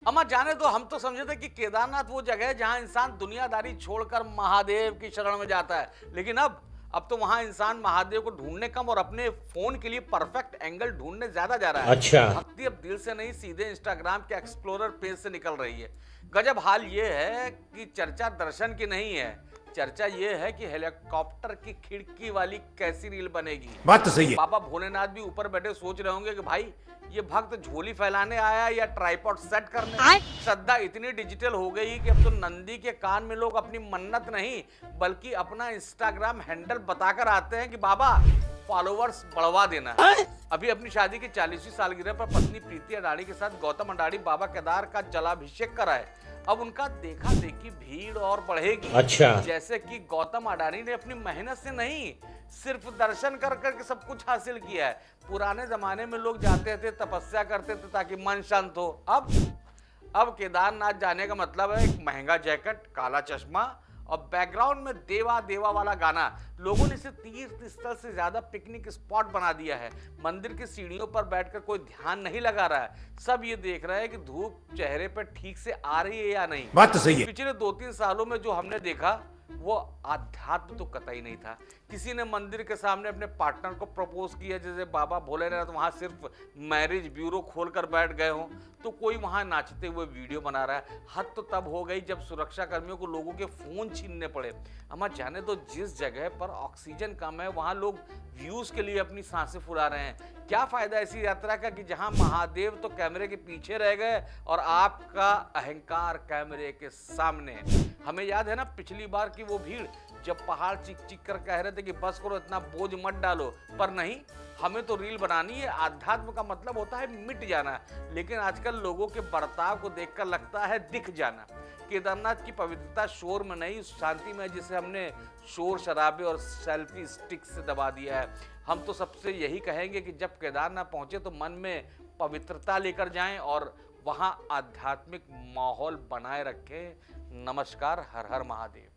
अम्मा जाने तो हम तो समझे थे कि केदारनाथ वो जगह है जहां इंसान दुनियादारी छोड़कर महादेव की शरण में जाता है, लेकिन अब तो वहां इंसान महादेव को ढूंढने कम और अपने फोन के लिए परफेक्ट एंगल ढूंढने ज्यादा जा रहा है। अच्छा। भक्ति अब दिल से नहीं सीधे इंस्टाग्राम के एक्सप्लोरर पेज से निकल रही है। गजब हाल ये है कि चर्चा दर्शन की नहीं है, चर्चा ये है कि हेलीकॉप्टर की खिड़की वाली कैसी रील बनेगी। बात तो सही है। बाबा भोलेनाथ भी ऊपर बैठे सोच रहे होंगे कि भाई ये भक्त झोली फैलाने आया या ट्राइपॉड सेट करने। श्रद्धा इतनी डिजिटल हो गई कि अब तो नंदी के कान में लोग अपनी मन्नत नहीं बल्कि अपना इंस्टाग्राम हैंडल बताकर आते हैं कि बाबा फॉलोवर्स बढ़वा देना। अभी अपनी शादी की 40वीं सालगिरह पर पत्नी प्रीति अडानी के साथ गौतम अडानी बाबा केदार का जलाभिषेक कराए। अब उनका देखा देखी भीड़ और बढ़ेगी। अच्छा। जैसे कि गौतम अडानी ने अपनी मेहनत से नहीं सिर्फ दर्शन कर करके सब कुछ हासिल किया है। पुराने जमाने में लोग जाते थे, तपस्या करते थे ताकि मन शांत हो। अब केदारनाथ जाने का मतलब है एक महंगा जैकेट, काला चश्मा और बैकग्राउंड में देवा देवा वाला गाना। लोगों ने इसे तीर्थ स्थल से ज्यादा पिकनिक स्पॉट बना दिया है। मंदिर की सीढ़ियों पर बैठकर कोई ध्यान नहीं लगा रहा है, सब ये देख रहा है कि धूप चेहरे पर ठीक से आ रही है या नहीं। बात तो सही है। पिछले 2-3 सालों में जो हमने देखा वो आध्यात्म तो कतई नहीं था। किसी ने मंदिर के सामने अपने पार्टनर को प्रपोज किया, जैसे बाबा भोलेनाथ वहां सिर्फ मैरिज ब्यूरो खोलकर बैठ गए हों, तो कोई वहां नाचते हुए वीडियो बना रहा है। हद तो तब हो गई जब सुरक्षा कर्मियों को लोगों के फोन छीनने पड़े। अम्मा जाने तो जिस जगह पर ऑक्सीजन कम है वहां लोग व्यूज के लिए अपनी सांसें फुला रहे हैं। क्या फायदा ऐसी यात्रा का कि जहां महादेव तो कैमरे के पीछे रह गए और आपका अहंकार कैमरे के सामने। हमें याद है ना पिछली बार की वो भीड़ जब पहाड़ चीख चीख कर कह रहे थे कि बस करो, इतना बोझ मत डालो, पर नहीं, हमें तो रील बनानी है। आध्यात्म का मतलब होता है मिट जाना, लेकिन आजकल लोगों के बर्ताव को देखकर लगता है दिख जाना। केदारनाथ की पवित्रता शोर में नहीं, उस शांति में जिसे हमने शोर शराबे और सेल्फी स्टिक से दबा दिया है। हम तो सबसे यही कहेंगे कि जब केदारनाथ पहुंचे तो मन में पवित्रता लेकर जाएं और वहां आध्यात्मिक माहौल बनाए रखें। नमस्कार, हर हर महादेव।